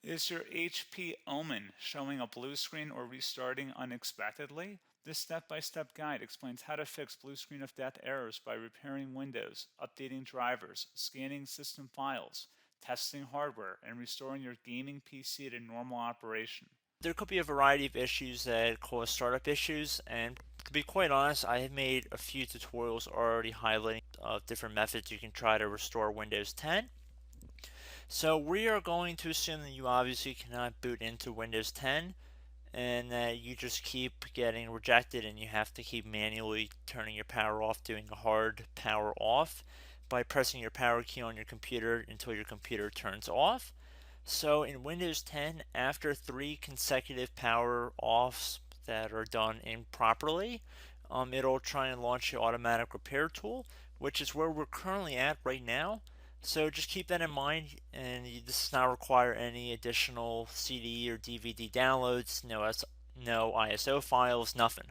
Is your HP OMEN showing a blue screen or restarting unexpectedly? This step-by-step guide explains how to fix blue screen of death errors by repairing Windows, updating drivers, scanning system files, testing hardware, and restoring your gaming PC to normal operation. There could be a variety of issues that cause startup issues, and to be quite honest, I have made a few tutorials already highlighting different methods you can try to restore Windows 10. So we are going to assume that you obviously cannot boot into Windows 10 and that you just keep getting rejected and you have to keep manually turning your power off, doing a hard power off by pressing your power key on your computer until your computer turns off. So in Windows 10, after 3 consecutive power offs that are done improperly, it'll try and launch the automatic repair tool, which is where we're currently at right now. So just keep that in mind, and this does not require any additional CD or DVD downloads, no ISO files, nothing.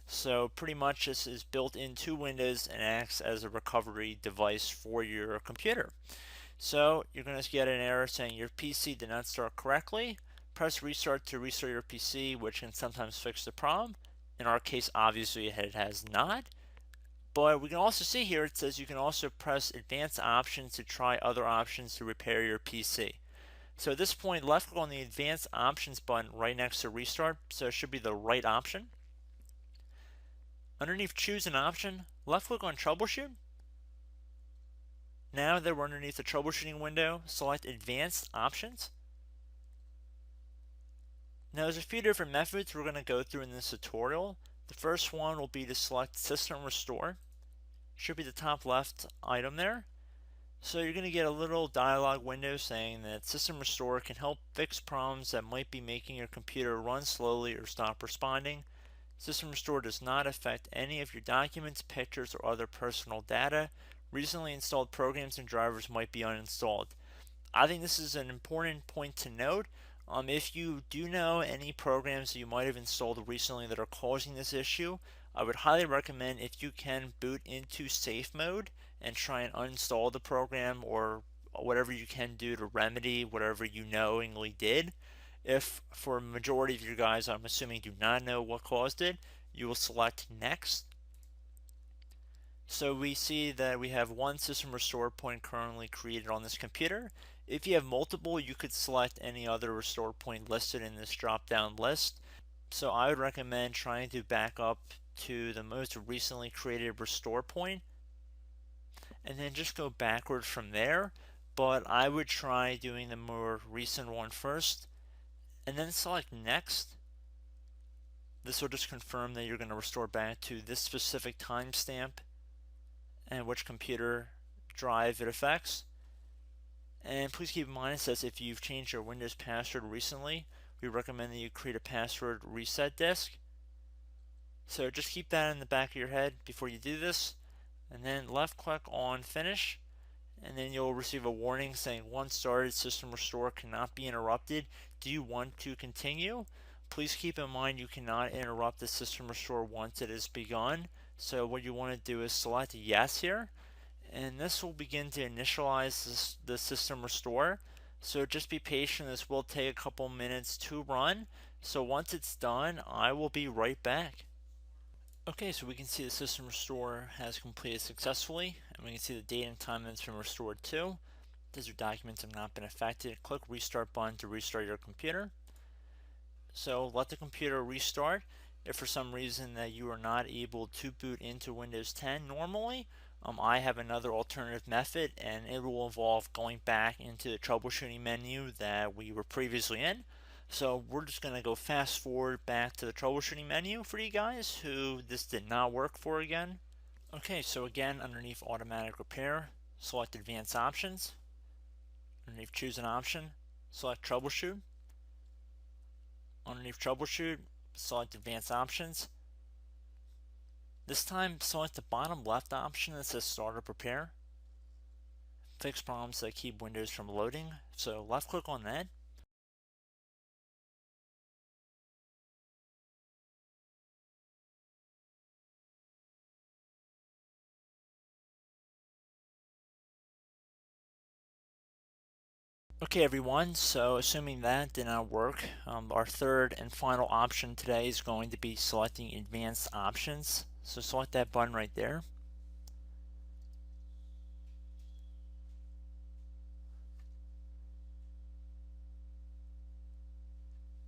So pretty much this is built into Windows and acts as a recovery device for your computer. So you're going to get an error saying your PC did not start correctly. Press restart to restart your PC, which can sometimes fix the problem. In our case, obviously it has not. But we can also see here it says you can also press advanced options to try other options to repair your PC. So at this point, left click on the advanced options button right next to restart, so it should be the right option. Underneath choose an option, left click on troubleshoot. Now that we're underneath the troubleshooting window, select advanced options. Now there's a few different methods we're going to go through in this tutorial. The first one will be to select system restore. Should be the top left item there. So you're going to get a little dialog window saying that System Restore can help fix problems that might be making your computer run slowly or stop responding. System Restore does not affect any of your documents, pictures, or other personal data. Recently installed programs and drivers might be uninstalled. I think this is an important point to note. If you do know any programs that you might have installed recently that are causing this issue, I would highly recommend if you can boot into safe mode and try and uninstall the program or whatever you can do to remedy whatever you knowingly did. If for a majority of you guys, I'm assuming do not know what caused it, you will select next. So we see that we have one system restore point currently created on this computer. If you have multiple, you could select any other restore point listed in this drop down list. So I would recommend trying to back up to the most recently created restore point and then just go backwards from there. But I would try doing the more recent one first and then select next. This will just confirm that you're going to restore back to this specific timestamp and which computer drive it affects. And please keep in mind it says if you've changed your Windows password recently, we recommend that you create a password reset disk. So just keep that in the back of your head before you do this, and then left click on finish, and then you'll receive a warning saying once started, system restore cannot be interrupted. Do you want to continue? Please keep in mind you cannot interrupt the system restore once it has begun. So what you want to do is select yes here, and this will begin to initialize the system restore. So just be patient, this will take a couple minutes to run. So once it's done, I will be right back. Okay, so we can see the system restore has completed successfully, and we can see the date and time that it's been restored to. These your documents have not been affected. Click restart button to restart your computer. So let the computer restart. If for some reason that you are not able to boot into Windows 10 normally, I have another alternative method, and it will involve going back into the troubleshooting menu that we were previously in. So we're just going to go fast forward back to the troubleshooting menu for you guys who this did not work for again. Okay, so again, underneath automatic repair, select advanced options. Underneath choose an option, select troubleshoot. Underneath troubleshoot, select advanced options. This time, select the bottom left option that says startup repair. Fix problems that keep Windows from loading. So left click on that. Okay everyone, so assuming that did not work, our third and final option today is going to be selecting advanced options. So select that button right there.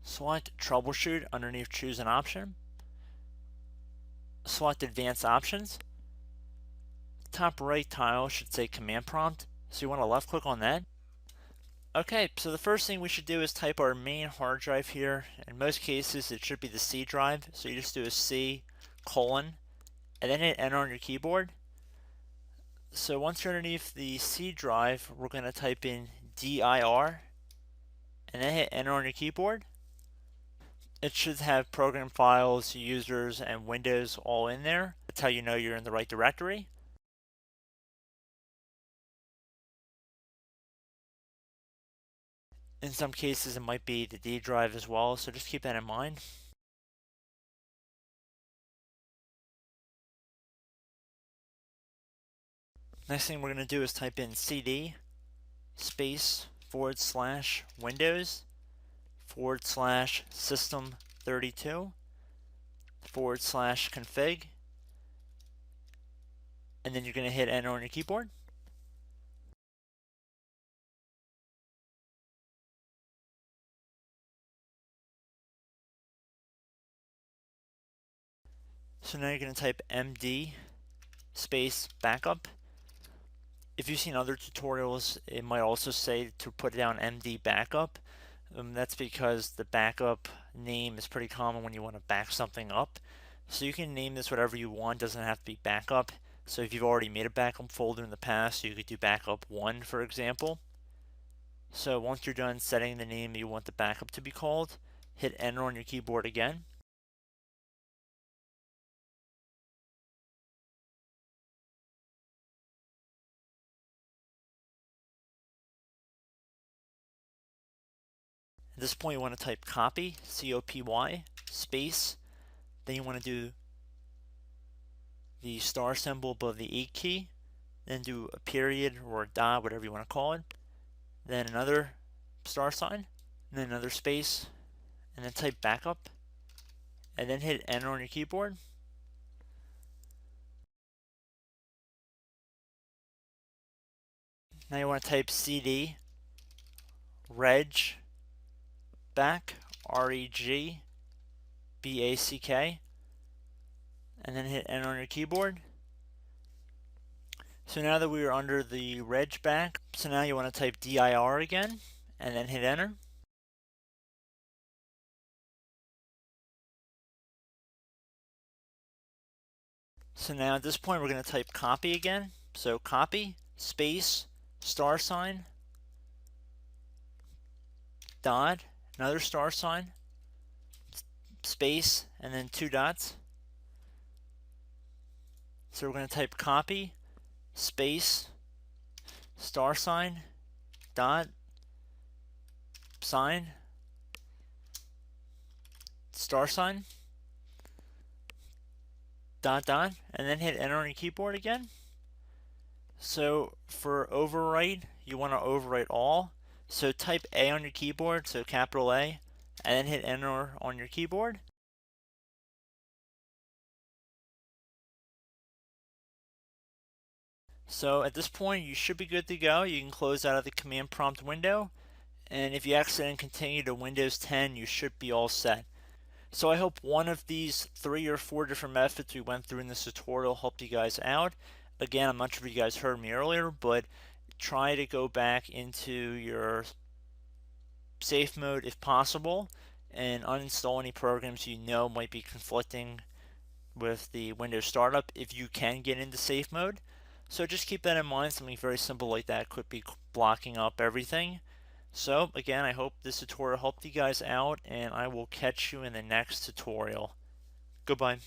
Select troubleshoot underneath choose an option. Select advanced options. Top right tile should say command prompt, so you want to left click on that. Okay, so the first thing we should do is type our main hard drive here. In most cases it should be the C drive, so you just do a C colon and then hit enter on your keyboard. So once you're underneath the C drive, we're going to type in dir and then hit enter on your keyboard. It should have program files, users, and Windows all in there. That's how you know you're in the right directory. In some cases, it might be the D drive as well, so just keep that in mind. Next thing we're going to do is type in cd space / Windows / system 32 / config, and then you're going to hit enter on your keyboard. So now you're going to type md space backup. If you've seen other tutorials, it might also say to put down md backup. That's because the backup name is pretty common when you want to back something up. So you can name this whatever you want, doesn't have to be backup. So if you've already made a backup folder in the past, you could do backup 1, for example. So once you're done setting the name you want the backup to be called, hit enter on your keyboard again. At this point you want to type copy, C-O-P-Y, space, then you want to do the star symbol above the 8 key, then do a period or a dot, whatever you want to call it, then another star sign, and then another space, and then type backup, and then hit enter on your keyboard. Now you want to type cd reg back, R-E-G B-A-C-K, and then hit enter on your keyboard. So now that we are under the reg back, so now you want to type dir again, and then hit enter. So now at this point we're going to type copy again. So copy, space, star sign, dot, another star sign, space, and then 2 dots. So we're going to type copy, space, star sign, dot, sign, star sign, dot, dot, and then hit enter on your keyboard again. So for overwrite, you want to overwrite all. So type A on your keyboard, so capital A, and then hit enter on your keyboard. So at this point, you should be good to go. You can close out of the command prompt window. And if you accidentally continue to Windows 10, you should be all set. So I hope one of these 3 or 4 different methods we went through in this tutorial helped you guys out. Again, I'm not sure if you guys heard me earlier, but try to go back into your safe mode if possible and uninstall any programs you know might be conflicting with the Windows startup if you can get into safe mode. So just keep that in mind. Something very simple like that could be blocking up everything. So again, I hope this tutorial helped you guys out, and I will catch you in the next tutorial. Goodbye.